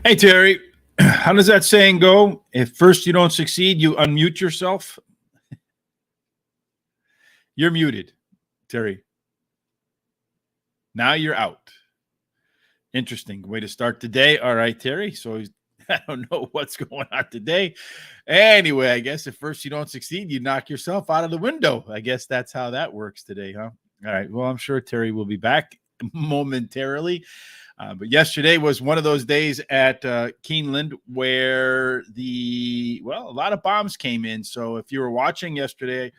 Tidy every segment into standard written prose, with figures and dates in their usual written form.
Hey, Terry, how does that saying go? If first you don't succeed, you unmute yourself. You're muted, Terry. Now you're out. Interesting way to start the day. All right, Terry. So I don't know what's going on today. Anyway, I guess if first you don't succeed, you knock yourself out of the window. I guess that's how that works today, huh? All right. Well, I'm sure Terry will be back momentarily. But yesterday was one of those days at Keeneland where a lot of bombs came in. So if you were watching yesterday,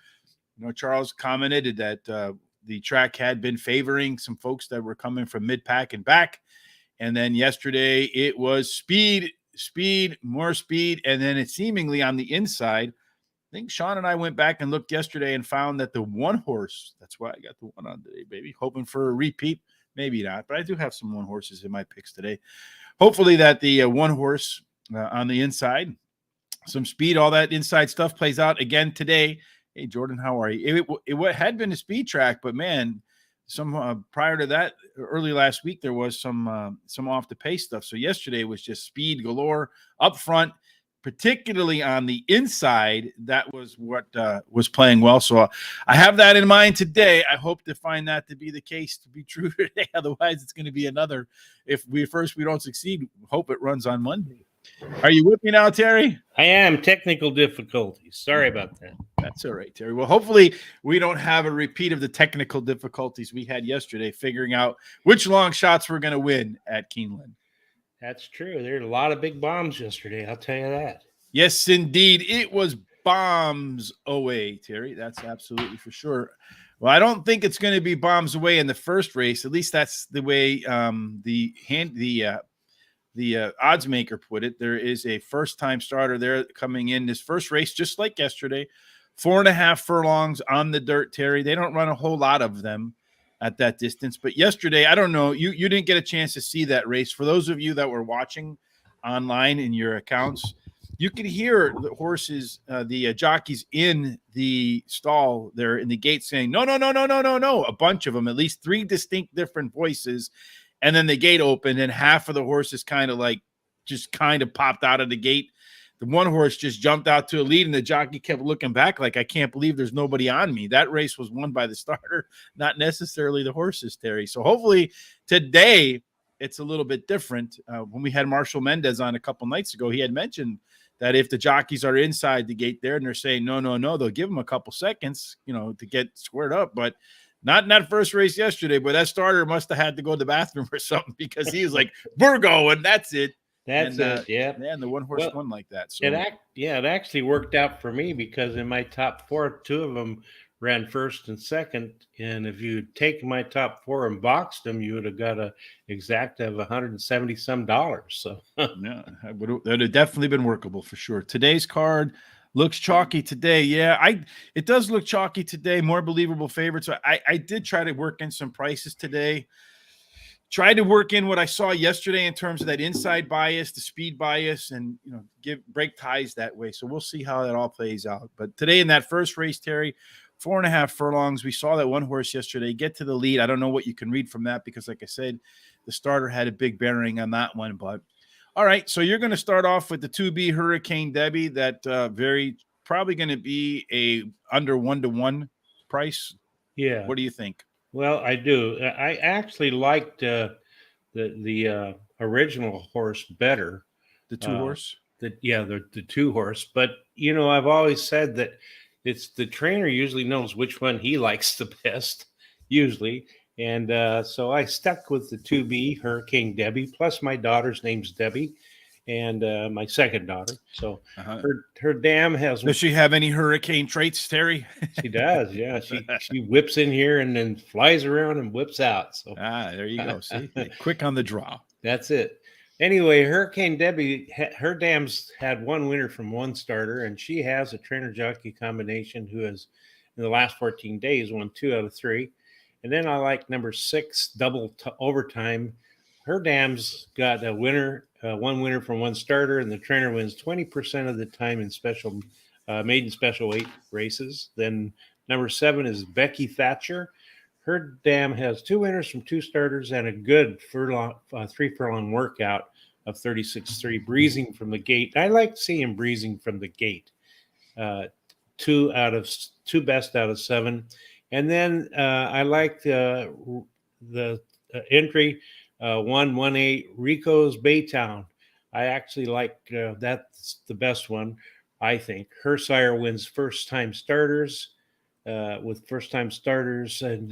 Charles commented that the track had been favoring some folks that were coming from mid-pack and back. And then yesterday it was speed, more speed. And then it seemingly on the inside, I think Sean and I went back and looked yesterday and found that the one horse, that's why I got the one on today, baby, hoping for a repeat. Maybe not, but I do have some one horses in my picks today. Hopefully that the one horse on the inside, some speed, all that inside stuff plays out again today. Hey, Jordan, how are you? It had been a speed track, but man, some prior to that, early last week, there was some off the pace stuff. So yesterday was just speed galore up front, particularly on the inside. That was what was playing well. So I have that in mind today. I hope to find that to be the case, to be true today. Otherwise, it's going to be another. If we don't succeed, hope it runs on Monday. Are you with me now, Terry? I am. Technical difficulties. Sorry about that. That's all right, Terry. Well, hopefully we don't have a repeat of the technical difficulties we had yesterday figuring out which long shots we're going to win at Keeneland. That's true. There are a lot of big bombs yesterday. I'll tell you that. Yes, indeed. It was bombs away, Terry. That's absolutely for sure. Well, I don't think it's going to be bombs away in the first race. At least that's the way the odds maker put it. There is a first-time starter there coming in this first race, just like yesterday. 4.5 furlongs on the dirt, Terry. They don't run a whole lot of them at that distance. But yesterday, I don't know, you didn't get a chance to see that race. For those of you that were watching online in your accounts, you could hear the horses, the jockeys in the stall there in the gate saying, no, a bunch of them, at least 3 distinct different voices. And then the gate opened and half of the horses kind of popped out of the gate. The one horse just jumped out to a lead and the jockey kept looking back like, I can't believe there's nobody on me. That race was won by the starter, not necessarily the horses, Terry. So hopefully today it's a little bit different. When we had Marshall Mendez on a couple nights ago, he had mentioned that if the jockeys are inside the gate there and they're saying, no, they'll give them a couple seconds, to get squared up. But not in that first race yesterday, but that starter must have had to go to the bathroom or something because he was like, we're going, that's it. That's it, yeah. And the one horse won like that. So it actually worked out for me because in my top 4, 2 of them ran first and second. And if you take my top 4 and boxed them, you would have got a exact of $170 some. So yeah, that would have definitely been workable for sure. Today's card looks chalky today. Yeah, it does look chalky today. More believable favorites. I did try to work in some prices today. Tried to work in what I saw yesterday in terms of that inside bias, the speed bias, and break ties that way. So we'll see how that all plays out. But today in that first race, Terry, 4.5 furlongs. We saw that one horse yesterday get to the lead. I don't know what you can read from that because, like I said, the starter had a big bearing on that one. But all right, so you're going to start off with the 2B Hurricane Debbie. That very probably going to be a under 1-to-1 price. Yeah. What do you think? Well, I do. I actually liked the original horse better. The 2 horse? The 2 horse. But, I've always said that it's the trainer usually knows which one he likes the best, usually. And so I stuck with the 2B Hurricane Debbie, plus my daughter's name's Debbie. And my second daughter. So her dam has. Does she have any hurricane traits, Terry? She does. Yeah. She whips in here and then flies around and whips out. So there you go. See, quick on the draw. That's it. Anyway, Hurricane Debbie, her dam's had 1 winner from 1 starter, and she has a trainer jockey combination who has in the last 14 days won 2 out of 3. And then I like number 6, double overtime. Her dam's got a winner. 1 winner from 1 starter, and the trainer wins 20% of the time in special maiden special weight races. Then number 7 is Becky Thatcher. Her dam has 2 winners from 2 starters and a good 3 furlong workout of 36-3, breezing from the gate. I like to see him breezing from the gate. Two best out of 7. And then I like the entry 1-1-8 Rico's Baytown. I actually like that's the best one. I think her sire wins first time starters with first time starters, and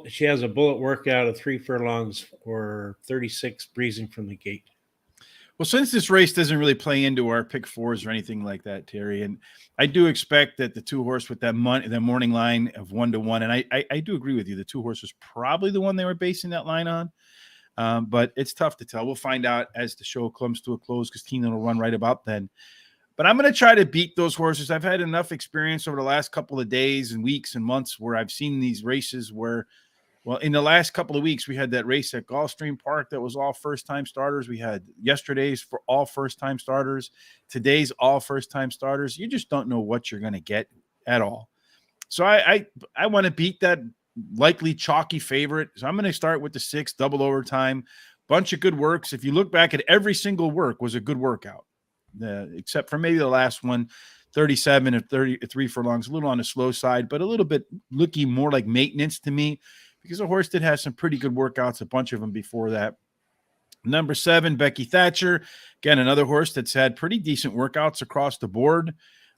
she has a bullet workout of 3 furlongs or 36 breezing from the gate. Well, since this race doesn't really play into our pick 4s or anything like that, Terry, and I do expect that the 2-horse with that morning line of 1-1, and I do agree with you, the 2-horse was probably the one they were basing that line on, but it's tough to tell. We'll find out as the show comes to a close because Keeneland will run right about then. But I'm going to try to beat those horses. I've had enough experience over the last couple of days and weeks and months where I've seen these races where, well, in the last couple of weeks, we had that race at Gulfstream Park that was all first-time starters. We had yesterday's for all first-time starters. Today's all first-time starters. You just don't know what you're going to get at all. So I want to beat that likely chalky favorite. So I'm going to start with the 6 double overtime. Bunch of good works. If you look back at every single work was a good workout, except for maybe the last one. 37 or 33 furlongs, a little on the slow side, but a little bit looking more like maintenance to me, because the horse did have some pretty good workouts, a bunch of them before that. Number 7, Becky Thatcher. Again, another horse that's had pretty decent workouts across the board.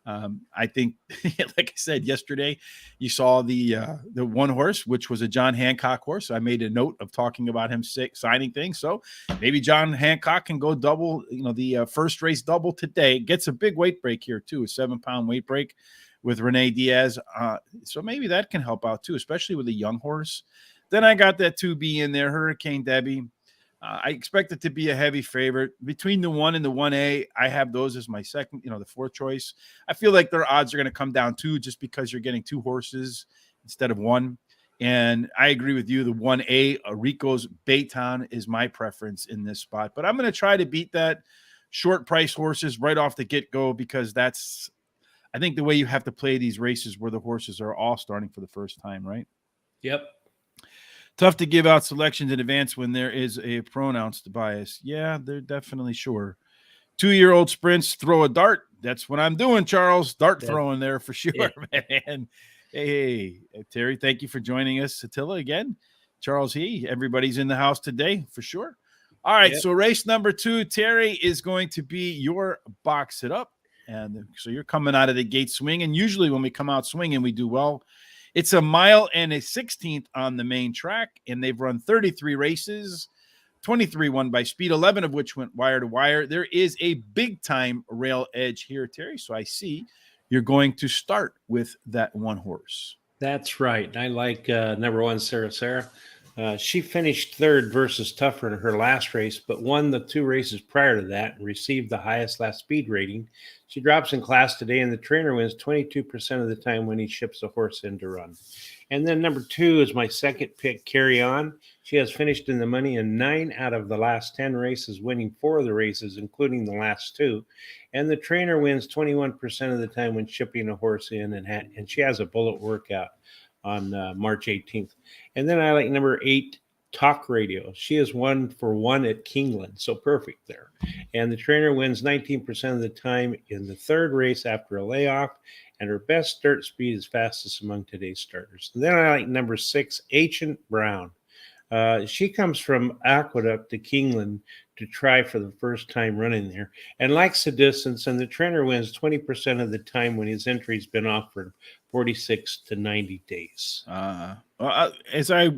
I think, like I said yesterday, you saw the one horse, which was a John Hancock horse. I made a note of talking about him signing things. So maybe John Hancock can go double, the first race double today. Gets a big weight break here too, a 7-pound weight break with Renee Diaz. So maybe that can help out too, especially with a young horse. Then I got that 2B in there, Hurricane Debbie. I expect it to be a heavy favorite. Between the 1 and the 1A, I have those as my second, the 4th choice. I feel like their odds are going to come down too, just because you're getting 2 horses instead of 1. And I agree with you. The 1A, Rico's Baytown, is my preference in this spot. But I'm going to try to beat that short price horses right off the get-go, because that's, I think, the way you have to play these races where the horses are all starting for the first time, right? Yep. Tough to give out selections in advance when there is a pronounced bias. Yeah, they're definitely sure. 2-year-old sprints, throw a dart. That's what I'm doing, Charles. Dart throwing there for sure, man. Hey, Terry, thank you for joining us. Attila again. Charles, everybody's in the house today for sure. All right, so race number 2, Terry, is going to be your box it up. And so you're coming out of the gate swinging. Usually when we come out swinging, we do well. It's a mile and a 16th on the main track, and they've run 33 races, 23 won by speed, 11 of which went wire to wire. There is a big-time rail edge here, Terry, so I see you're going to start with that 1 horse. That's right. I like number 1, Sarah. She finished 3rd versus Tougher in her last race, but won the 2 races prior to that and received the highest last speed rating. She drops in class today, and the trainer wins 22% of the time when he ships a horse in to run. And then number 2 is my second pick, Carry On. She has finished in the money in 9 out of the last 10 races, winning 4 of the races, including the last 2. And the trainer wins 21% of the time when shipping a horse in, and she has a bullet workout on March 18th. And then I like number 8, Talk Radio. She is 1 for 1 at Keeneland, so perfect there. And the trainer wins 19% of the time in the 3rd race after a layoff, and her best start speed is fastest among today's starters. And then I like number 6, Ancient Brown. She comes from Aqueduct to Keeneland to try for the first time running there, and likes the distance, and the trainer wins 20% of the time when his entry's been offered 46 to 90 days. As I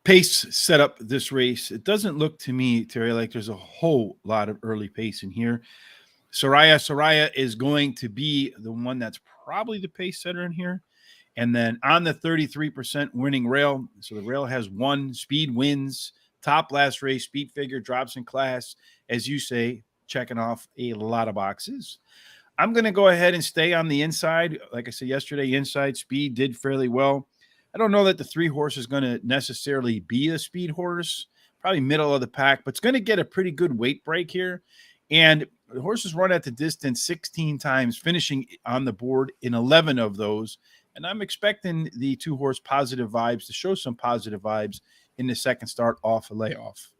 pace set up this race, it doesn't look to me, Terry, like there's a whole lot of early pace in here. Soraya is going to be the one that's probably the pace setter in here. And then on the 33% winning rail, so the rail has 1, speed wins, top last race, speed figure, drops in class, as you say, checking off a lot of boxes. I'm going to go ahead and stay on the inside. Like I said yesterday, inside speed did fairly well. I don't know that the 3 horse is going to necessarily be a speed horse, probably middle of the pack, but it's going to get a pretty good weight break here. And the horses run at the distance 16 times, finishing on the board in 11 of those. And I'm expecting the 2 horse Positive Vibes to show some positive vibes in the second start off a layoff.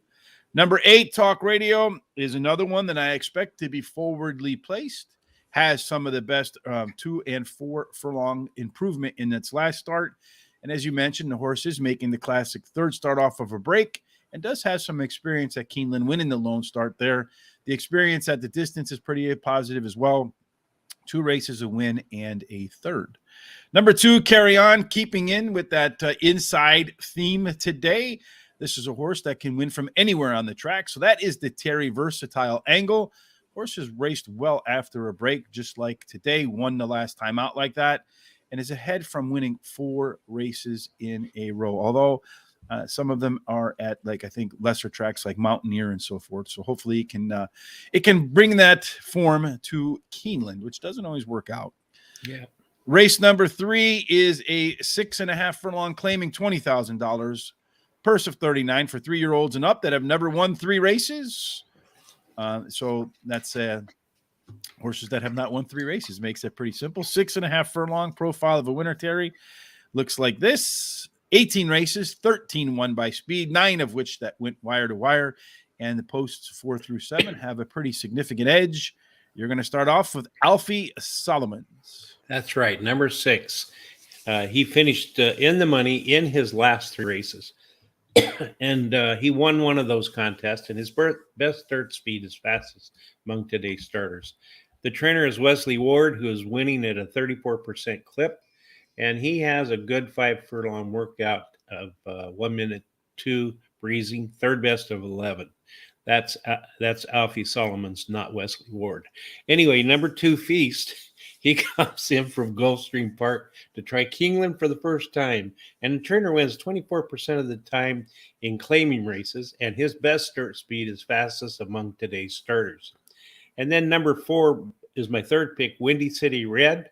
Number 8, Talk Radio, is another one that I expect to be forwardly placed. Has some of the best 2 and 4 furlong improvement in its last start. And as you mentioned, the horse is making the classic third start off of a break and does have some experience at Keeneland, winning the lone start there. The experience at the distance is pretty positive as well. 2 races, a win, and a third. Number 2, Carry On, keeping in with that inside theme today. This is a horse that can win from anywhere on the track. So that is the Terry Versatile Angle. Horse has raced well after a break, just like today, won the last time out like that, and is ahead from winning 4 races in a row. Although some of them are at, like, I think lesser tracks like Mountaineer and so forth. So hopefully it can bring that form to Keeneland, which doesn't always work out. Yeah. Race number 3 is a 6.5 furlong, claiming $20,000. Purse of $39 for 3-year-olds and up that have never won 3 races. So that's horses that have not won 3 races. Makes it pretty simple. 6.5 furlong, profile of a winner, Terry. Looks like this. 18 races, 13 won by speed, 9 of which that went wire to wire. And the posts 4 through 7 have a pretty significant edge. You're going to start off with Alfie Solomons. That's right. Number 6. He finished in the money in his last 3 races. And he won one of those contests, and his best dirt speed is fastest among today's starters. The trainer is Wesley Ward, who is winning at a 34% clip, and he has a good 5 furlong workout of 1 minute 2 breezing, third best of 11. That's Alfie Solomons, not Wesley Ward. Anyway, number 2, Feast. He comes in from Gulfstream Park to try Keeneland for the first time, and the trainer wins 24% of the time in claiming races, and his best start speed is fastest among today's starters. And then number 4 is my third pick, Windy City Red.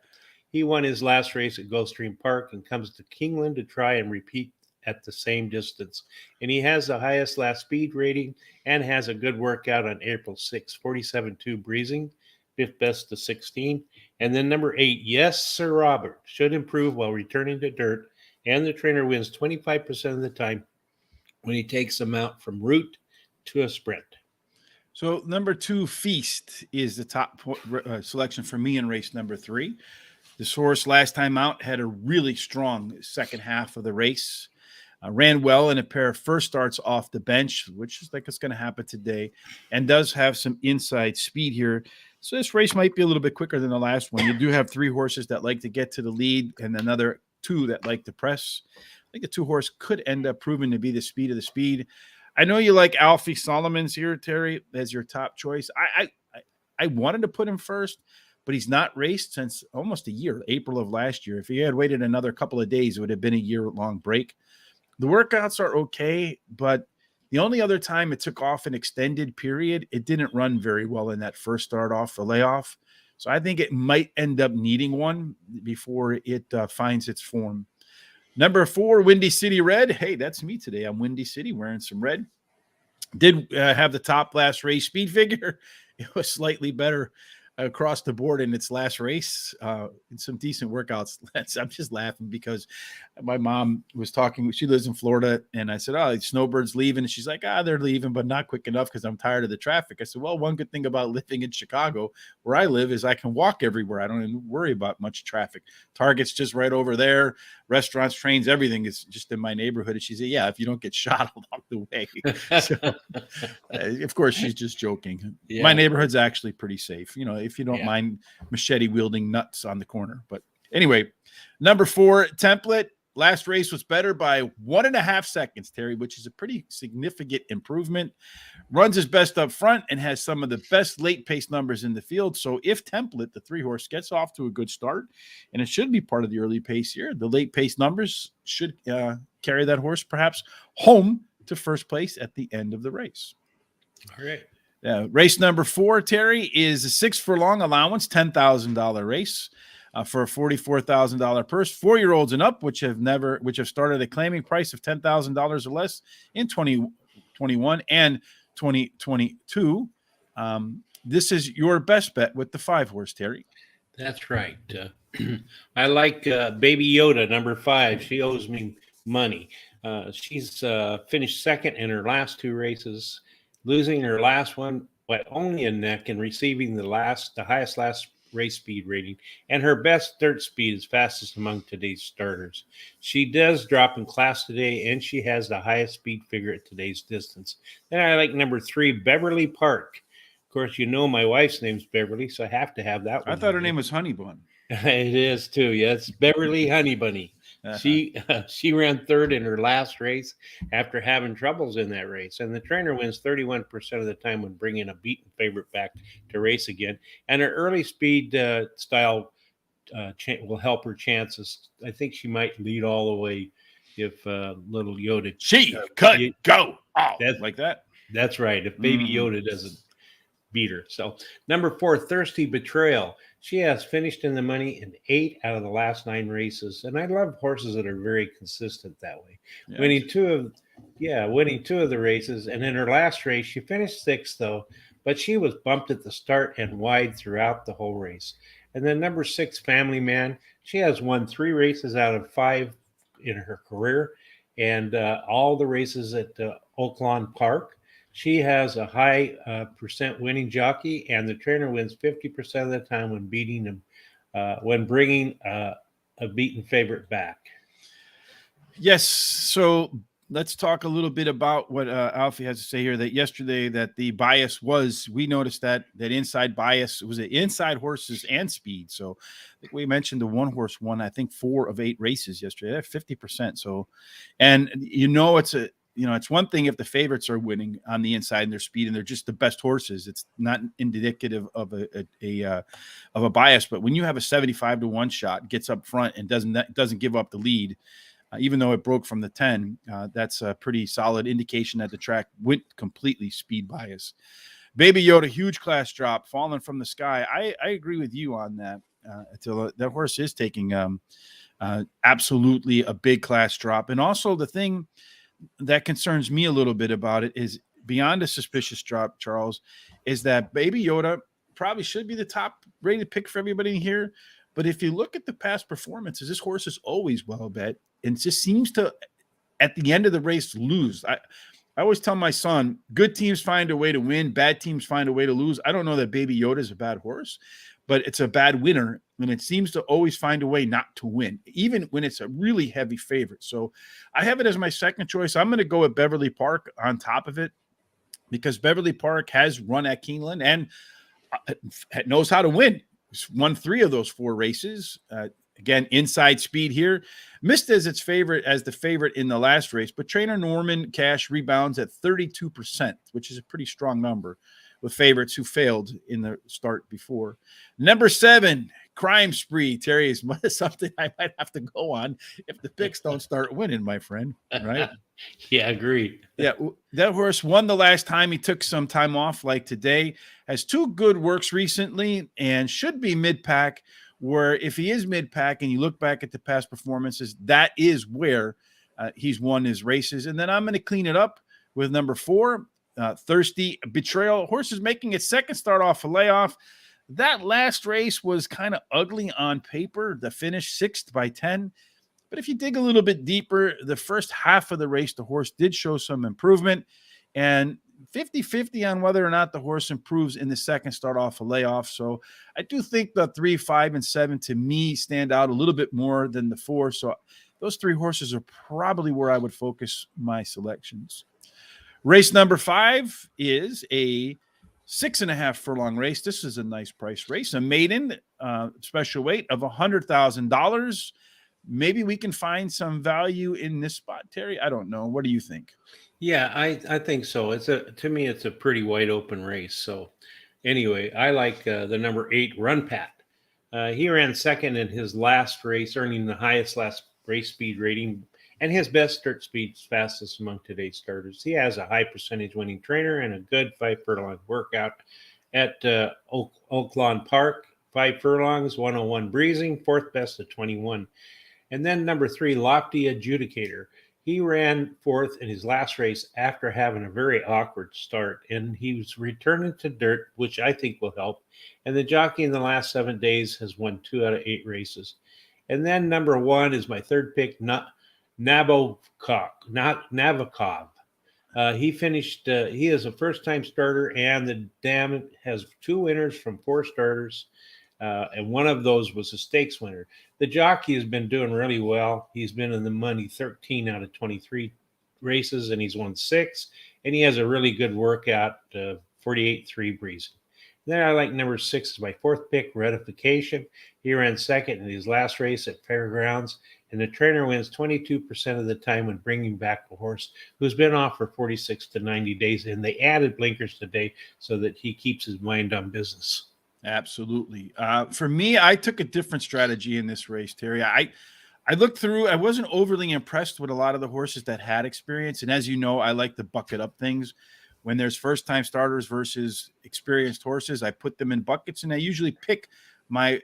He won his last race at Gulfstream Park and comes to Keeneland to try and repeat at the same distance. And he has the highest last speed rating and has a good workout on April 6th, 47.2 breezing, 5th best to 16. And then number 8, Yes Sir Robert, should improve while returning to dirt, and the trainer wins 25% of the time when he takes them out from route to a sprint. So number 2, Feast, is the top selection for me in race number 3. This horse last time out had a really strong second half of the race. Ran well in a pair of first starts off the bench, which is like it's going to happen today, and does have some inside speed here. So this race might be a little bit quicker than the last one. You do have 3 horses that like to get to the lead and another 2 that like to press. I think the 2 horse could end up proving to be the speed of the speed. I know you like Alfie Solomons here, Terry, as your top choice. I wanted to put him first, but he's not raced since almost a year, April of last year. If he had waited another couple of days, it would have been a year-long break. The workouts are okay, but the only other time it took off an extended period, it didn't run very well in that first start off the layoff. So I think it might end up needing one before it finds its form. Number 4, Windy City Red. Hey, that's me today. I'm Windy City wearing some red. Did have the top last race speed figure. It was slightly better across the board in its last race, and some decent workouts. I'm just laughing because my mom was talking. She lives in Florida, and I said, "Oh, snowbirds leaving," and she's like, "They're leaving, but not quick enough because I'm tired of the traffic." I said, "Well, one good thing about living in Chicago, where I live, is I can walk everywhere. I don't even worry about much traffic. Target's just right over there. Restaurants, trains, everything is just in my neighborhood." And she said, "Yeah, if you don't get shot along the way." So, of course, she's just joking. Yeah. My neighborhood's actually pretty safe, if you don't mind machete wielding nuts on the corner. But anyway, number 4, Template. Last race was better by 1.5 seconds, Terry, which is a pretty significant improvement. Runs his best up front and has some of the best late pace numbers in the field. So if Template, the 3 horse, gets off to a good start, and it should be part of the early pace here, the late pace numbers should carry that horse perhaps home to first place at the end of the race. All right. Race number 4, Terry, is a 6 furlong allowance, $10,000 race for a $44,000 purse. 4-year-olds and up, which have started a claiming price of $10,000 or less in 2021 and 2022. This is your best bet with the 5 horse, Terry. That's right. I like Baby Yoda, number 5. She owes me money. She's finished second in her last 2 races. losing her last one by only a neck and receiving the highest last race speed rating. And her best dirt speed is fastest among today's starters. She does drop in class today, and she has the highest speed figure at today's distance. Then I like number 3, Beverly Park. Of course, you know my wife's name's Beverly, so I have to have that one. I thought her name was Honey Bun. It is too. Yes, Beverly Honey Bunny. She ran third in her last race after having troubles in that race, and the trainer wins 31% of the time when bringing a beaten favorite back to race again. And her early speed style will help her chances. I think she might lead all the way if little Yoda. She could go like that. That's right. If Baby Yoda doesn't beat her. So number 4, Thirsty Betrayal. She has finished in the money in 8 out of the last 9 races, and I love horses that are very consistent that way. Yes. Winning two of the races, and in her last race she finished 6th though, but she was bumped at the start and wide throughout the whole race. And then number 6, Family Man. She has won 3 races out of 5 in her career, and all the races at Oaklawn Park. She has a high percent winning jockey, and the trainer wins 50% of the time when beating him, when bringing a beaten favorite back. Yes. So let's talk a little bit about what Alfie has to say here. That yesterday, that the bias was, we noticed that inside bias was inside horses and speed. So I think we mentioned the one horse won, I think 4 of 8 races yesterday, 50%. So, and it's one thing if the favorites are winning on the inside and their speed and they're just the best horses. It's not indicative of a bias. But when you have a 75-1 shot, gets up front and doesn't give up the lead, even though it broke from the 10, that's a pretty solid indication that the track went completely speed bias. Baby Yoda, huge class drop, falling from the sky. I agree with you on that. That horse is taking absolutely a big class drop, and also the thing that concerns me a little bit about it is beyond a suspicious drop, Charles, is that Baby Yoda probably should be the top rated pick for everybody here. But if you look at the past performances, this horse is always well bet and just seems to, at the end of the race, lose. I always tell my son, good teams find a way to win, bad teams find a way to lose. I don't know that Baby Yoda is a bad horse, but it's a bad winner, and it seems to always find a way not to win, even when it's a really heavy favorite. So I have it as my second choice. I'm going to go with Beverly Park on top of it because Beverly Park has run at Keeneland and knows how to win. Won 3 of those 4 races. Again, inside speed here. Missed as the favorite in the last race, but trainer Norman Cash rebounds at 32%, which is a pretty strong number with favorites who failed in the start before. Number 7, Crime Spree. Terry, is something I might have to go on if the picks don't start winning, my friend. Right? Yeah, agreed. Yeah, that horse won the last time. He took some time off like today. Has 2 good works recently and should be mid-pack, where if he is mid-pack and you look back at the past performances, that is where he's won his races. And then I'm going to clean it up with number 4, Thirsty Betrayal. Horse is making its second start off a layoff. That last race was kind of ugly on paper. The finish 6th by 10. But if you dig a little bit deeper, the first half of the race, the horse did show some improvement. And 50-50 on whether or not the horse improves in the second start off a layoff. So I do think the 3, 5, and 7 to me stand out a little bit more than the 4. So those 3 horses are probably where I would focus my selections. Race number 5 is a 6.5 furlong race. This is a nice price race, a maiden special weight of $100,000. Maybe we can find some value in this spot, Terry. I don't know. What do you think? Yeah, I think so. To me, it's a pretty wide open race. So anyway, I like the number 8, Run Pat. He ran second in his last race, earning the highest last race speed rating and his best start speed, fastest among today's starters. He has a high percentage winning trainer and a good 5 furlong workout at Oaklawn Park. 5 furlongs, 101 breezing, 4th best at 21. And then number 3, Lofty Adjudicator. He ran 4th in his last race after having a very awkward start, and he was returning to dirt, which I think will help. And the jockey in the last 7 days has won 2 out of 8 races. And then number 1 is my third pick, Nabokov. He finished. He is a first-time starter, and the dam has 2 winners from 4 starters, and one of those was a stakes winner. The jockey has been doing really well. He's been in the money 13 out of 23 races, and he's won 6. And he has a really good workout, 48-3 breezing. Then I like number 6 is my 4th pick, Ratification. He ran second in his last race at Fairgrounds, and the trainer wins 22% of the time when bringing back a horse who's been off for 46 to 90 days. And they added blinkers today so that he keeps his mind on business. Absolutely. For me, I took a different strategy in this race, Terry. I looked through. I wasn't overly impressed with a lot of the horses that had experience. And as you know, I like to bucket up things. When there's first-time starters versus experienced horses, I put them in buckets, and I usually pick my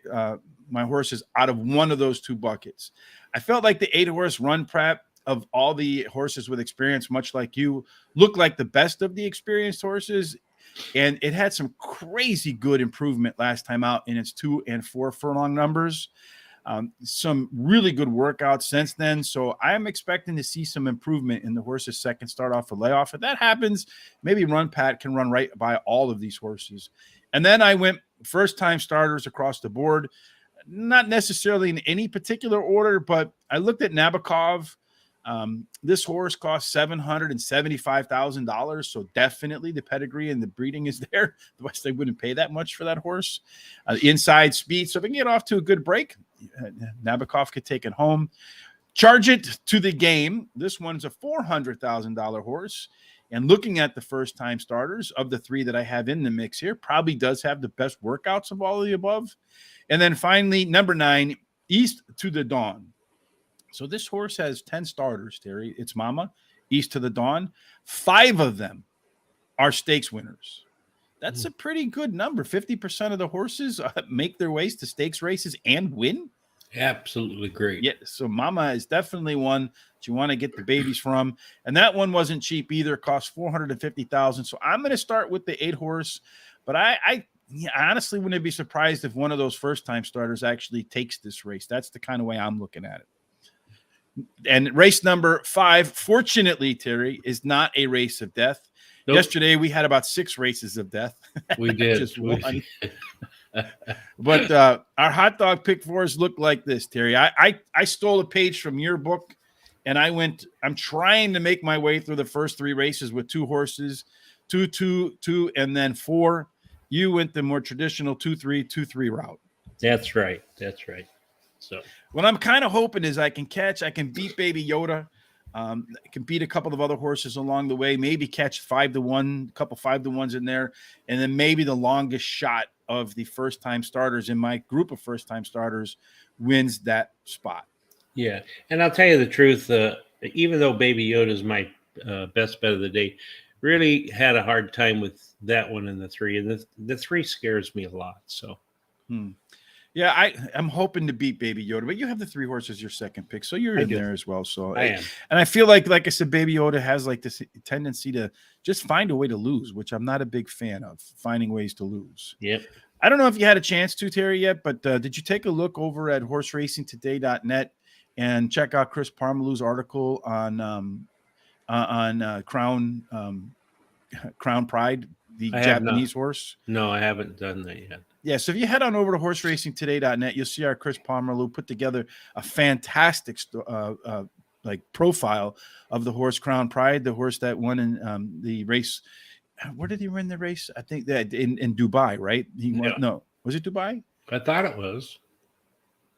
horses out of one of those 2 buckets. I felt like the 8-horse Run Prep of all the horses with experience, much like you, looked like the best of the experienced horses, and it had some crazy good improvement last time out in its 2 and 4 furlong numbers. Some really good workouts since then. So I'm expecting to see some improvement in the horse's second start off a layoff. If that happens, maybe Run Pat can run right by all of these horses. And then I went first time starters across the board, not necessarily in any particular order, but I looked at Nabokov. This horse cost $775,000. So definitely the pedigree and the breeding is there. Otherwise, they wouldn't pay that much for that horse. Inside speed. So if I can get off to a good break, Nabokov could take it home. Charge It to the Game. This one's a $400,000 horse. And looking at the first time starters of the 3 that I have in the mix here, probably does have the best workouts of all of the above. And then finally, number 9, East to the Dawn. So this horse has 10 starters, Terry. It's Mama, East to the Dawn. 5 of them are stakes winners. That's a pretty good number. 50% of the horses make their ways to stakes races and win. Absolutely great. Yeah, so Mama is definitely one that you want to get the babies from. And that one wasn't cheap either. It cost $450,000. So I'm going to start with the 8-horse. But I honestly wouldn't be surprised if one of those first-time starters actually takes this race. That's the kind of way I'm looking at it. And race number 5, fortunately, Terry, is not a race of death. Nope. Yesterday, we had about 6 races of death. We did. Just one. But our hot dog pick 4s look like this, Terry. I stole a page from your book, and I'm trying to make my way through the first 3 races with 2 horses, 2, 2, 2, and then 4. You went the more traditional 2-3, 2-3 route. That's right. So what I'm kind of hoping is I can beat Baby Yoda. I can beat a couple of other horses along the way, maybe catch 5-1, a couple 5-1s in there. And then maybe the longest shot of the first time starters in my group of first time starters wins that spot. Yeah. And I'll tell you the truth. Even though Baby Yoda is my best bet of the day, really had a hard time with that one in the 3. And the 3 scares me a lot. So, Yeah, I'm hoping to beat Baby Yoda, but you have the 3 horses your second pick, so you're in there as well. So I am. And I feel like I said, Baby Yoda has like this tendency to just find a way to lose, which I'm not a big fan of, finding ways to lose. Yep. I don't know if you had a chance to, Terry, yet, but did you take a look over at horseracingtoday.net and check out Chris Parmalou's article on Crown Pride, the Japanese horse? No, I haven't done that yet. Yeah, so if you head on over to horseracingtoday.net, you'll see our Chris Parmalou put together a fantastic profile of the horse Crown Pride, the horse that won in the race. Where did he win the race? I think that in Dubai, right? He won. Yeah. No, was it Dubai? I thought it was.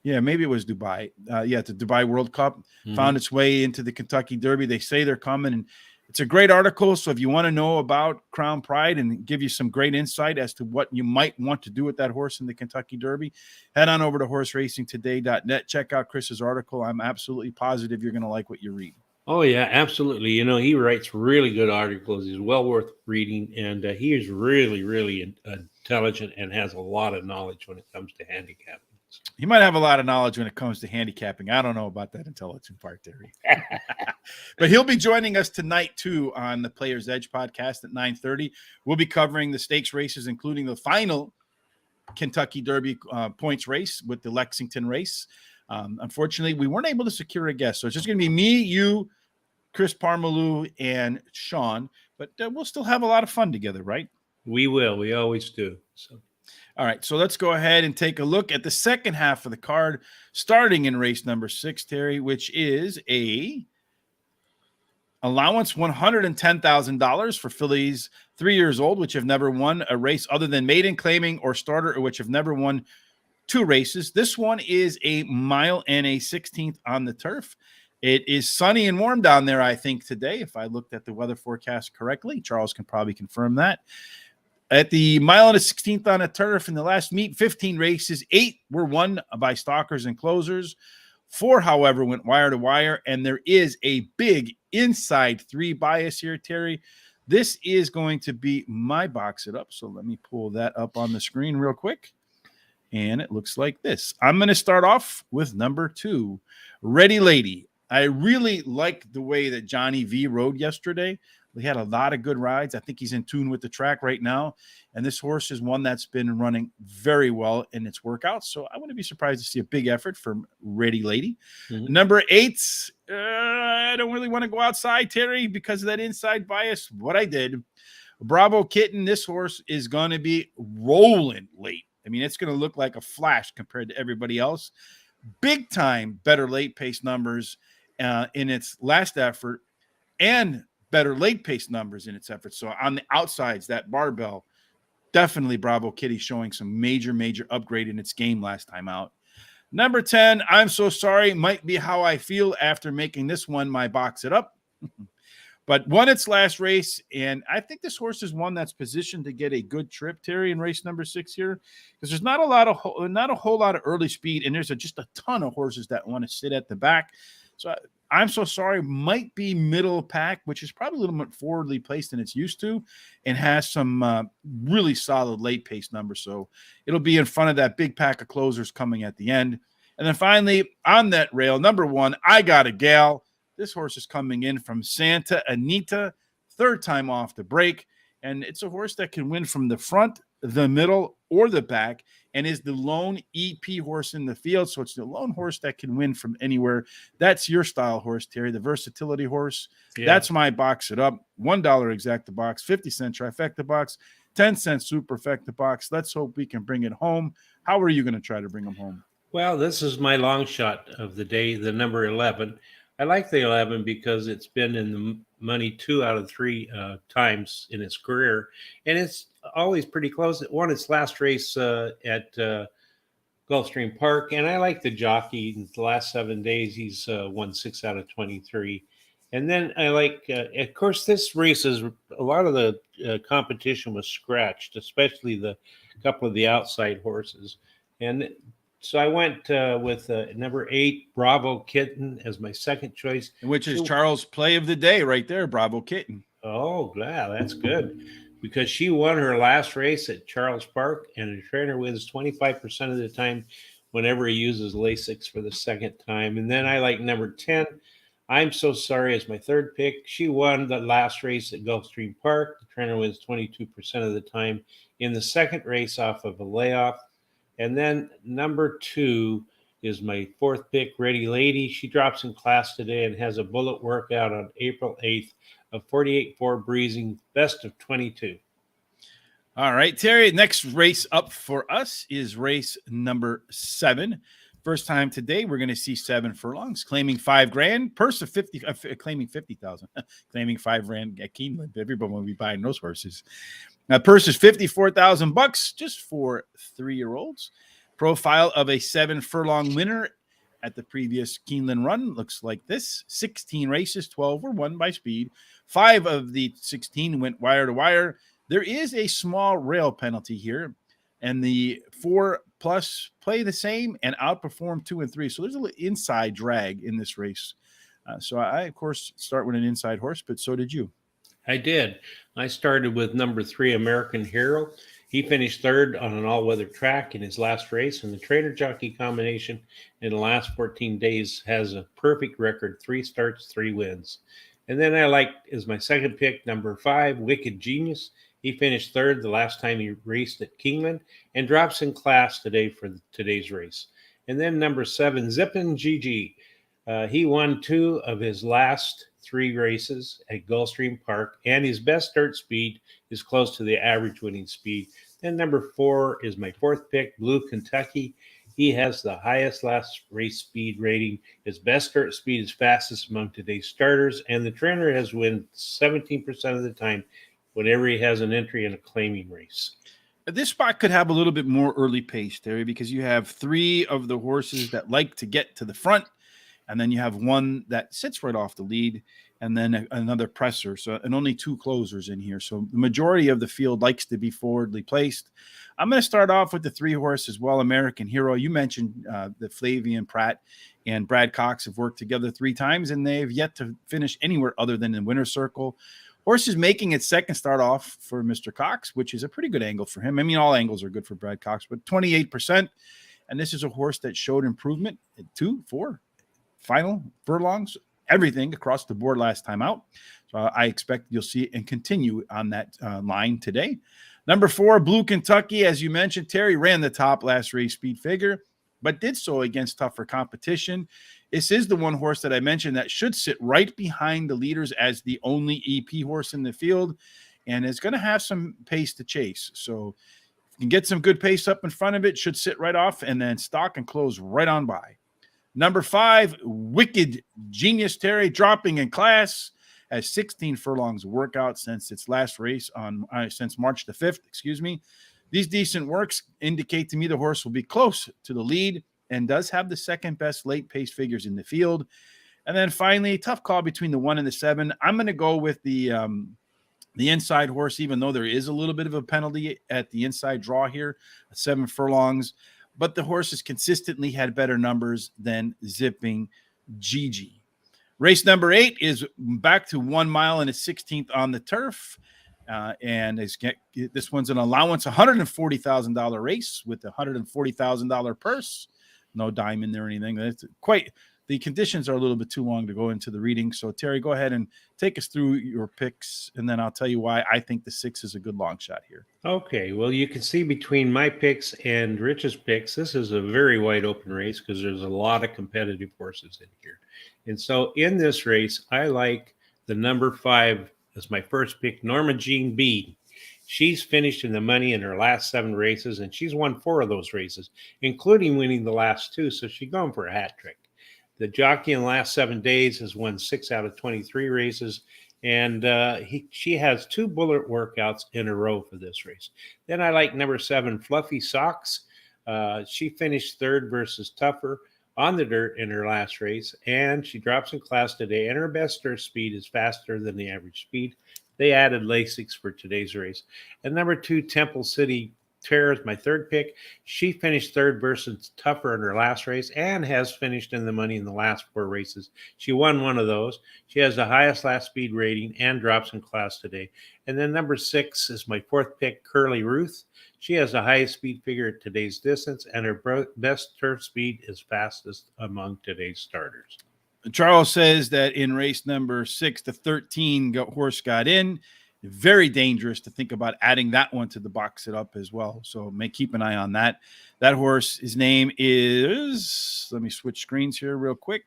Yeah, maybe it was Dubai. The Dubai World Cup found its way into the Kentucky Derby. They say they're coming, and it's a great article. So if you want to know about Crown Pride and give you some great insight as to what you might want to do with that horse in the Kentucky Derby, head on over to horseracingtoday.net. Check out Chris's article. I'm absolutely positive you're going to like what you read. Oh, yeah, absolutely. You know, he writes really good articles. He's well worth reading, and he is really, really intelligent and has a lot of knowledge when it comes to handicapping. He might have a lot of knowledge when it comes to handicapping. I don't know about that intelligent part, Terry. But he'll be joining us tonight, too, on the Players Edge podcast at 9:30. We'll be covering the stakes races, including the final Kentucky Derby points race with the Lexington race. Unfortunately, we weren't able to secure a guest. So it's just going to be me, you, Chris Parmalu and Sean, but we'll still have a lot of fun together, right? We will. We always do. So. All right, so let's go ahead and take a look at the second half of the card, starting in race number 6, Terry, which is a allowance $110,000 for fillies 3 years old, which have never won a race other than maiden, claiming, or starter, or which have never won 2 races. This one is a mile and a 16th on the turf. It is sunny and warm down there, I think, today, if I looked at the weather forecast correctly. Charles can probably confirm that. At the mile and a 16th on a turf in the last meet, 15 races, 8 were won by stalkers and closers. 4, however, went wire to wire, and there is a big inside 3 bias here, Terry. This is going to be my box it up, so let me pull that up on the screen real quick. And it looks like this. I'm going to start off with number 2, Ready Lady. I really like the way that Johnny V rode yesterday. We had a lot of good rides. I think he's in tune with the track right now. And this horse is one that's been running very well in its workouts. So I wouldn't be surprised to see a big effort from Ready Lady. Mm-hmm. Number 8, I don't really want to go outside, Terry, because of that inside bias. What I did, Bravo Kitten, this horse is going to be rolling late. I mean, it's going to look like a flash compared to everybody else. Big time better late pace numbers in its last effort, and better late pace numbers in its efforts. So on the outsides, that barbell, definitely Bravo Kitty showing some major upgrade in its game last time out. Number 10, I'm so sorry, might be how I feel after making this one my box it up. But won its last race, and I think this horse is one that's positioned to get a good trip, Terry, in race number 6 here, because there's not a whole lot of early speed, and there's just a ton of horses that want to sit at the back. So I'm so sorry, might be middle pack, which is probably a little bit forwardly placed than it's used to, and has some really solid late pace numbers. So it'll be in front of that big pack of closers coming at the end. And then finally, on that rail, number 1, I Got a Gal. This horse is coming in from Santa Anita, 3rd time off the break. And it's a horse that can win from the front, the middle, or the back, and is the lone EP horse in the field. So it's the lone horse that can win from anywhere. That's your style horse, Terry, the versatility horse. Yeah. That's my box it up. $1 exacta box, 50-cent trifecta box, 10-cent superfecta box. Let's hope we can bring it home. How are you going to try to bring them home? Well, this is my long shot of the day, the number 11. I like the 11 because it's been in the money 2 out of 3 times in its career, and it's always pretty close. It won its last race at Gulfstream Park, and I like the jockey. In the last 7 days, he's won 6 out of 23. And then I like, of course, this race is a lot of the competition was scratched, especially the couple of the outside horses. And so I went with number 8, Bravo Kitten, as my second choice. Which is Charles' play of the day right there, Bravo Kitten. Oh, yeah, that's good. Because she won her last race at Charles Park, and the trainer wins 25% of the time whenever he uses Lasix for the second time. And then I like number 10, I'm So Sorry, as my third pick. She won the last race at Gulfstream Park. The trainer wins 22% of the time in the second race off of a layoff. And then number 2 is my 4th pick, Ready Lady. She drops in class today and has a bullet workout on April 8th of 48.4 breezing, best of 22. All right, Terry, next race up for us is race number 7. First time today, we're going to see 7 furlongs, claiming $5,000, purse of 50, claiming 50,000, claiming $5,000 at Keeneland. Everybody will be buying those horses. Now, purse is $54,000 just for 3-year-olds. Profile of a 7 furlong winner at the previous Keeneland run looks like this: 16 races, 12 were won by speed. 5 of the 16 went wire to wire. There is a small rail penalty here, and the 4+ play the same and outperform 2 and 3. So there's a little inside drag in this race. So I, of course, start with an inside horse, but so did you. I did. I started with number 3, American Hero. He finished 3rd on an all-weather track in his last race, and the trainer-jockey combination in the last 14 days has a perfect record, 3 starts, 3 wins. And then I liked, as my second pick, number 5, Wicked Genius. He finished 3rd the last time he raced at Keeneland and drops in class today for today's race. And then number 7, Zippin' GG. He won 2 of his last 3 races at Gulfstream Park, and his best start speed is close to the average winning speed. Then number 4 is my 4th pick, Blue Kentucky. He has the highest last race speed rating. His best start speed is fastest among today's starters, and the trainer has won 17% of the time whenever he has an entry in a claiming race. This spot could have a little bit more early pace, Terry, because you have 3 of the horses that like to get to the front, and then you have one that sits right off the lead, and then another presser. So, and only 2 closers in here. So the majority of the field likes to be forwardly placed. I'm going to start off with the 3 horses. Well, American Hero. You mentioned that Flavian Pratt and Brad Cox have worked together 3 times, and they've yet to finish anywhere other than the winner's circle. Horse is making its second start off for Mr. Cox, which is a pretty good angle for him. I mean, all angles are good for Brad Cox, but 28%. And this is a horse that showed improvement at 2, 4 final furlongs, everything across the board last time out. So I expect you'll see it and continue on that line today. Number 4, Blue Kentucky, as you mentioned, Terry ran the top last race speed figure, but did so against tougher competition. This is the one horse that I mentioned that should sit right behind the leaders as the only EP horse in the field, and is going to have some pace to chase. So if you can get some good pace up in front of it, should sit right off and then stock and close right on by. Number 5, Wicked Genius, Terry, dropping in class, has 16 furlongs workout since its last race on since March the 5th. Excuse me. These decent works indicate to me the horse will be close to the lead and does have the second best late pace figures in the field. And then finally, tough call between the 1 and the 7. I'm going to go with the inside horse, even though there is a little bit of a penalty at the inside draw here, 7 furlongs. But the horse has consistently had better numbers than Zipping Gigi. Race number 8 is back to 1 mile and a 16th on the turf. And this one's an allowance $140,000 race with a $140,000 purse. No diamond there or anything. It's quite, the conditions are a little bit too long to go into the reading. So Terry, go ahead and take us through your picks, and then I'll tell you why I think the 6 is a good long shot here. Okay, well, you can see between my picks and Rich's picks, this is a very wide open race because there's a lot of competitive horses in here. And so in this race, I like the number 5 as my first pick, Norma Jean B. She's finished in the money in her last 7 races, and she's won 4 of those races, including winning the last 2. So she's going for a hat trick. The jockey in the last 7 days has won 6 out of 23 races, and she has 2 bullet workouts in a row for this race. Then I like number 7, Fluffy Socks. She finished 3rd versus Tougher on the dirt in her last race, and she drops in class today, and her best start speed is faster than the average speed. They added Lasix for today's race. And number 2, Temple City Terror is my 3rd pick. She finished 3rd versus Tougher in her last race and has finished in the money in the last 4 races. She won 1 of those. She has the highest last speed rating and drops in class today. And then number 6 is my 4th pick, Curly Ruth. She has the highest speed figure at today's distance, and her best turf speed is fastest among today's starters. Charles says that in race number 6, the 13 horse got in. Very dangerous to think about adding that one to the box it up as well. So keep an eye on that. That horse, his name is, let me switch screens here real quick.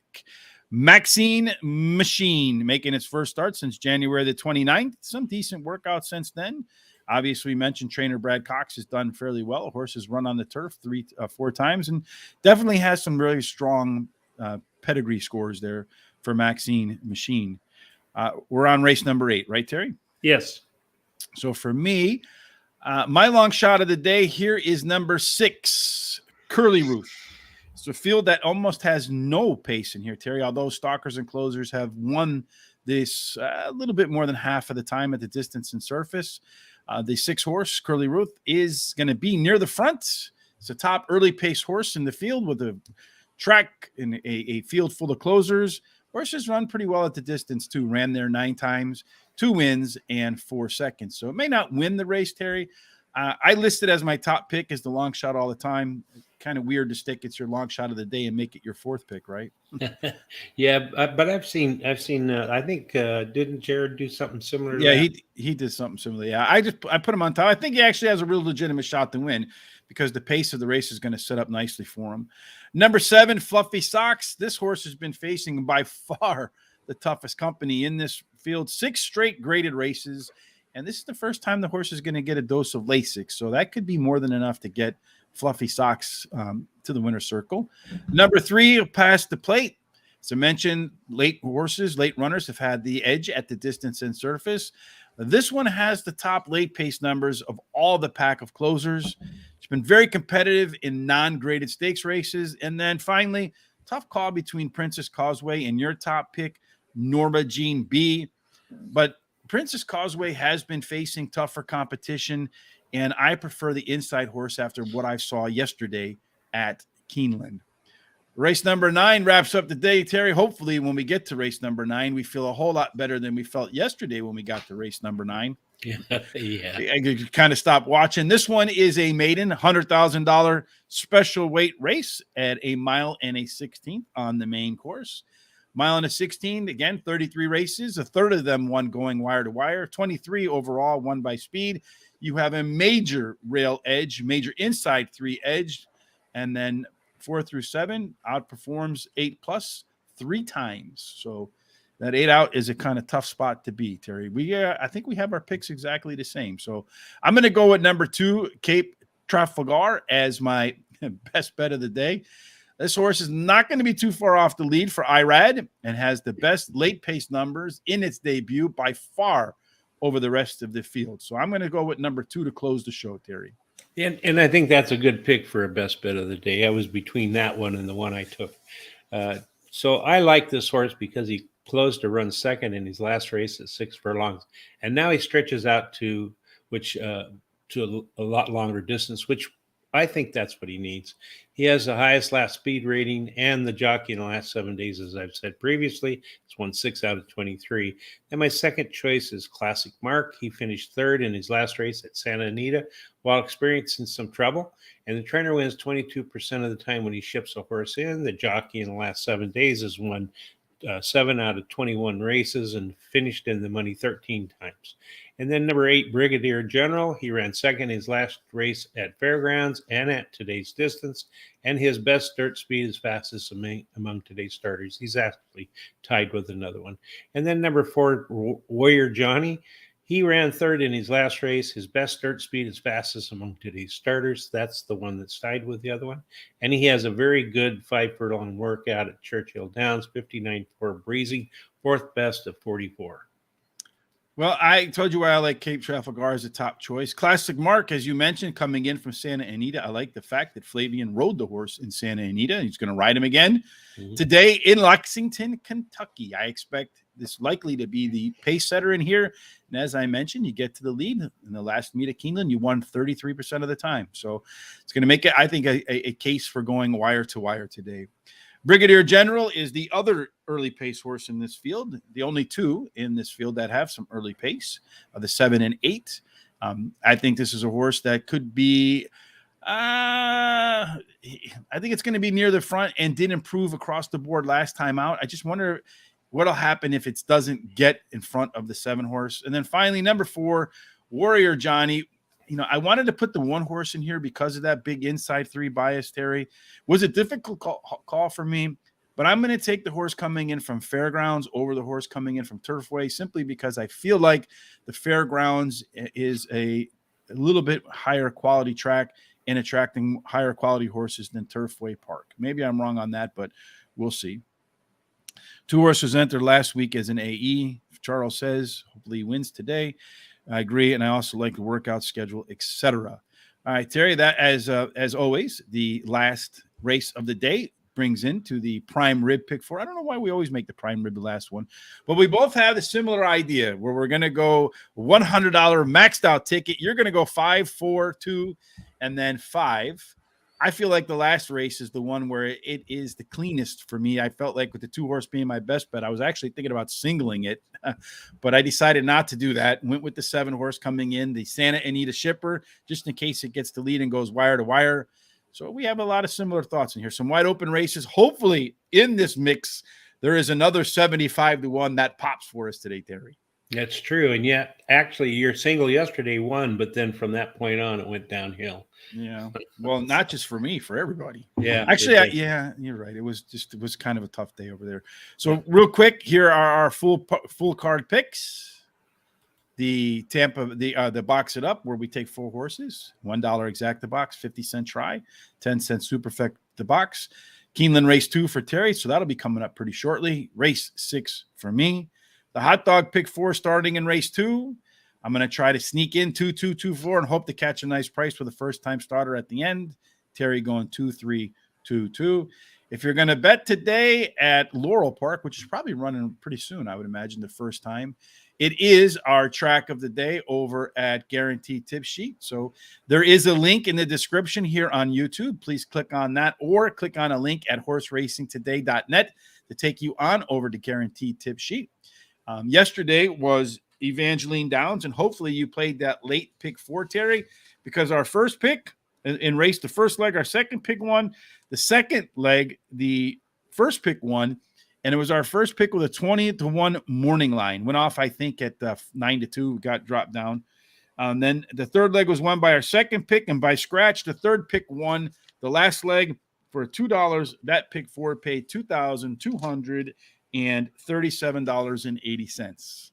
Maxine Machine, making its first start since January the 29th. Some decent workouts since then. Obviously, we mentioned trainer Brad Cox has done fairly well. Horse has run on the turf 4 times and definitely has some really strong pedigree scores there for Maxine Machine. We're on race number 8, right, Terry? Yes. So for me, my long shot of the day here is number 6, Curly Ruth. It's a field that almost has no pace in here, Terry, although stalkers and closers have won this a little bit more than half of the time at the distance and surface. The 6 horse, Curly Ruth, is going to be near the front. It's a top early pace horse in the field with a track in a field full of closers. Horses run pretty well at the distance, too. Ran there 9 times, 2 wins, and 4 seconds. So it may not win the race, Terry. I list it as my top pick as the long shot all the time. Kind of weird to stick it's your long shot of the day and make it your 4th pick, right? Yeah, but I've seen. I think didn't Jared do something similar? Yeah, he did something similar. Yeah, I put him on top. I think he actually has a real legitimate shot to win because the pace of the race is going to set up nicely for him. Number 7, Fluffy Socks. This horse has been facing by far the toughest company in this field. 6 straight graded races, and this is the first time the horse is going to get a dose of Lasix, so that could be more than enough to get Fluffy Socks to the winner's circle. Number 3, Past the Plate. As I mentioned, late runners have had the edge at the distance and surface. This one has the top late pace numbers of all the pack of closers. It's been very competitive in non-graded stakes races. And then finally, tough call between Princess Causeway and your top pick, Norma Jean B. But Princess Causeway has been facing tougher competition, and I prefer the inside horse after what I saw yesterday at Keeneland. Race number 9 wraps up the day, Terry. Hopefully, when we get to race number 9, we feel a whole lot better than we felt yesterday when we got to race number 9. Yeah. I kind of stopped watching. This one is a maiden $100,000 special weight race at a mile and a 16th on the main course. Mile and a 16, again, 33 races, a third of them won going wire to wire, 23 overall won by speed. You have a major rail edge, major inside 3 edge, and then 4 through 7 outperforms 8+ 3 times. So that 8 out is a kind of tough spot to be, Terry. I think we have our picks exactly the same. So I'm going to go with number 2, Cape Trafalgar, as my best bet of the day. This horse is not going to be too far off the lead for IRAD and has the best late pace numbers in its debut by far over the rest of the field. So I'm going to go with number 2 to close the show, Terry. And I think that's a good pick for a best bet of the day. I was between that one and the one I took. So I like this horse because he closed to run second in his last race at 6 furlongs. And now he stretches out to a lot longer distance, which I think that's what he needs. He has the highest lap speed rating and the jockey in the last 7 days, as I've said previously. It's won 6 out of 23. And my second choice is Classic Mark. He finished 3rd in his last race at Santa Anita while experiencing some trouble. And the trainer wins 22% of the time when he ships a horse in. The jockey in the last 7 days has won 7 out of 21 races and finished in the money 13 times. And then number 8, Brigadier General. He ran second in his last race at Fairgrounds and at today's distance. And his best dirt speed is fastest among today's starters. He's actually tied with another one. And then number 4, Warrior Johnny. He ran 3rd in his last race. His best dirt speed is fastest among today's starters. That's the one that's tied with the other one. And he has a very good 5 furlong workout at Churchill Downs, 59.4 breezy, 4th best of 44. Well, I told you why I like Cape Trafalgar as a top choice. Classic Mark, as you mentioned, coming in from Santa Anita. I like the fact that Flavian rode the horse in Santa Anita. He's going to ride him again today in Lexington, Kentucky. I expect this likely to be the pace setter in here. And as I mentioned, you get to the lead in the last meet at Keeneland. You won 33% of the time. So it's going to make it, I think, a case for going wire to wire today. Brigadier General is the other early pace horse in this field. The only 2 in this field that have some early pace are the 7 and 8. I think this is a horse that could be, I think it's going to be near the front and did improve across the board last time out. I just wonder what'll happen if it doesn't get in front of the 7 horse. And then finally, number 4, Warrior Johnny. You know, I wanted to put the 1 horse in here because of that big inside 3 bias, Terry. Was a difficult call for me, but I'm going to take the horse coming in from Fairgrounds over the horse coming in from Turfway simply because I feel like the Fairgrounds is a little bit higher quality track and attracting higher quality horses than Turfway Park. Maybe I'm wrong on that, but we'll see. 2 horses entered last week as an AE. Charles says, hopefully he wins today. I agree, and I also like the workout schedule, etc. All right, Terry, that as always, the last race of the day brings into the prime rib pick 4. I don't know why we always make the prime rib the last one, but we both have a similar idea where we're going to go $100 maxed out ticket. You're going to go 5, 4, 2, and then 5. I feel like the last race is the one where it is the cleanest for me. I felt like with the 2 horse being my best bet, I was actually thinking about singling it, but I decided not to do that. Went with the 7 horse coming in, the Santa Anita shipper, just in case it gets the lead and goes wire to wire. So we have a lot of similar thoughts in here. Some wide open races. Hopefully in this mix, there is another 75-1 that pops for us today, Terry. That's true. And yet, actually, your single yesterday won, but then from that point on, it went downhill. Yeah. Well, not just for me, for everybody. Yeah. Actually, yeah, you're right. It was kind of a tough day over there. So real quick, here are our full card picks. The the box it up where we take 4 horses, $1 exact the box, 50-cent try, 10-cent superfect the box. Keeneland race 2 for Terry, so that'll be coming up pretty shortly. Race 6 for me. The hot dog pick 4 starting in race 2. I'm going to try to sneak in 2, 2, 2, 4 and hope to catch a nice price for the first time starter at the end. Terry going 2, 3, 2, 2. If you're going to bet today at Laurel Park, which is probably running pretty soon, I would imagine the first time, it is our track of the day over at Guaranteed Tip Sheet. So there is a link in the description here on YouTube. Please click on that or click on a link at horseracingtoday.net to take you on over to Guaranteed Tip Sheet. Yesterday was Evangeline Downs, and hopefully you played that late pick 4, Terry, because our first pick in race, the first leg, our second pick won. The second leg, the first pick won, and it was our first pick with a 20-1 morning line. Went off, I think, at 9-2, got dropped down. Then the third leg was won by our second pick, and by scratch, the third pick won the last leg for $2. That pick 4 paid $2,237.80.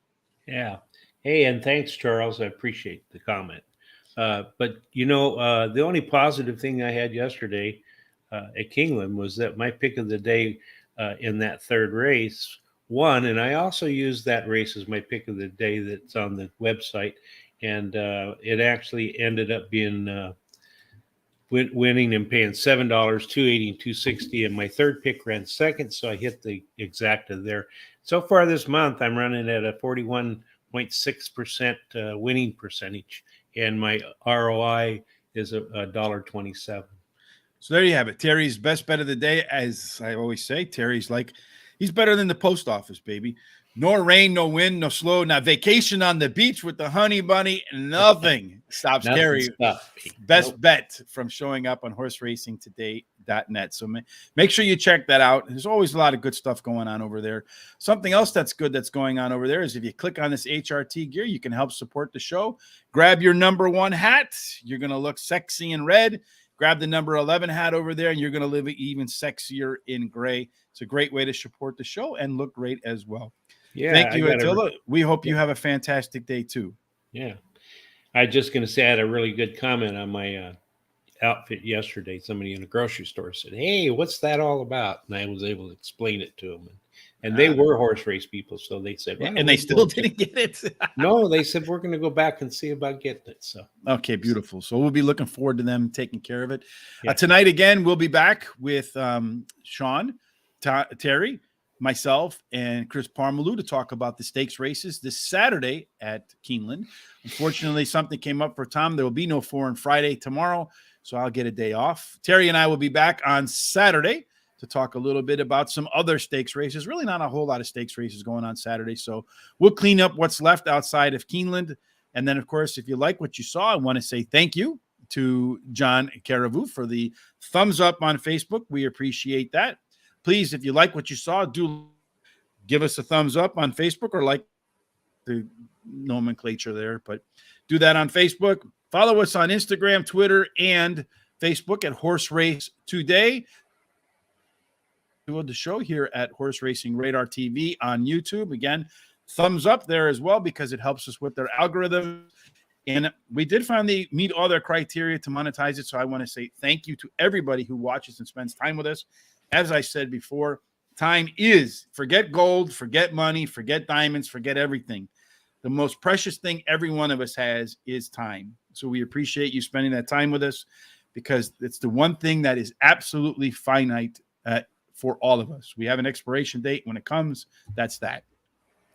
Yeah. Hey, and thanks, Charles. I appreciate the comment. But, the only positive thing I had yesterday at Keeneland was that my pick of the day in that third race won. And I also used that race as my pick of the day that's on the website. And it actually ended up being winning and paying $7, $2.80 and $2.60. And my third pick ran second, so I hit the exacta there. So far this month, I'm running at a 41.6% winning percentage, and my ROI is $1.27. So there you have it. Terry's best bet of the day. As I always say, Terry's like, he's better than the post office, baby. No rain, no wind, no slow, not vacation on the beach with the honey bunny. Nothing stops Terry. Best bet from showing up on horseracingtoday.net. So make sure you check that out. There's always a lot of good stuff going on over there. Something else that's good that's going on over there is if you click on this HRT gear, you can help support the show. Grab your number 1 hat. You're going to look sexy in red. Grab the number 11 hat over there, and you're going to live even sexier in gray. It's a great way to support the show and look great as well. Yeah, thank you, Attila. We hope you have a fantastic day, too. Yeah. I was just going to say I had a really good comment on my outfit yesterday. Somebody in a grocery store said, "Hey, what's that all about?" And I was able to explain it to them. And they were horse race people, so they said, well, and they still didn't get it. No, they said, we're going to go back and see about getting it. So okay, beautiful. So we'll be looking forward to them taking care of it. Yeah. Tonight, again, we'll be back with Sean, Terry, myself, and Chris Parmalu to talk about the stakes races this Saturday at Keeneland. Unfortunately, something came up for Tom. There will be no 4 on Friday tomorrow, so I'll get a day off. Terry and I will be back on Saturday to talk a little bit about some other stakes races. Really not a whole lot of stakes races going on Saturday, so we'll clean up what's left outside of Keeneland. And then, of course, if you like what you saw, I want to say thank you to John Caravu for the thumbs up on Facebook. We appreciate that. Please, if you like what you saw, do give us a thumbs up on Facebook or like the nomenclature there, but do that on Facebook. Follow us on Instagram, Twitter, and Facebook at Horse Race Today. The show here at Horse Racing Radar TV on YouTube. Again, thumbs up there as well because it helps us with their algorithm. And we did finally meet all their criteria to monetize it. So I want to say thank you to everybody who watches and spends time with us. As I said before, time is, forget gold, forget money, forget diamonds, forget everything. The most precious thing every one of us has is time. So we appreciate you spending that time with us because it's the one thing that is absolutely finite for all of us. We have an expiration date. When it comes, that's that.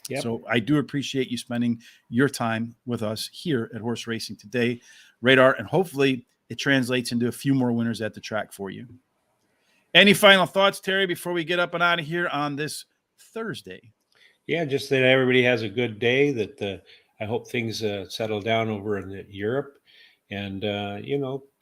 Yep. So I do appreciate you spending your time with us here at Horse Racing Today Radar, and hopefully it translates into a few more winners at the track for you. Any final thoughts, Terry, before we get up and out of here on this Thursday? Yeah, just that everybody has a good day, that I hope things settle down over in Europe, and,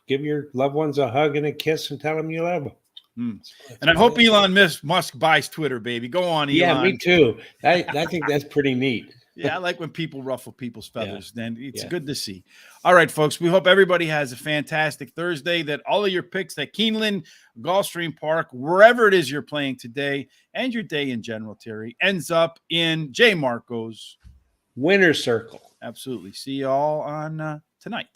give your loved ones a hug and a kiss and tell them you love them. And I hope Elon Musk buys Twitter, baby. Go on, Elon. Yeah, me too. I think that's pretty neat. Yeah, I like when people ruffle people's feathers. Then it's Yeah. good to see. All right, folks. We hope everybody has a fantastic Thursday, that all of your picks at Keeneland, Gulfstream Park, wherever it is you're playing today, and your day in general, Terry, ends up in J. Marco's winner's circle. Absolutely. See you all on tonight.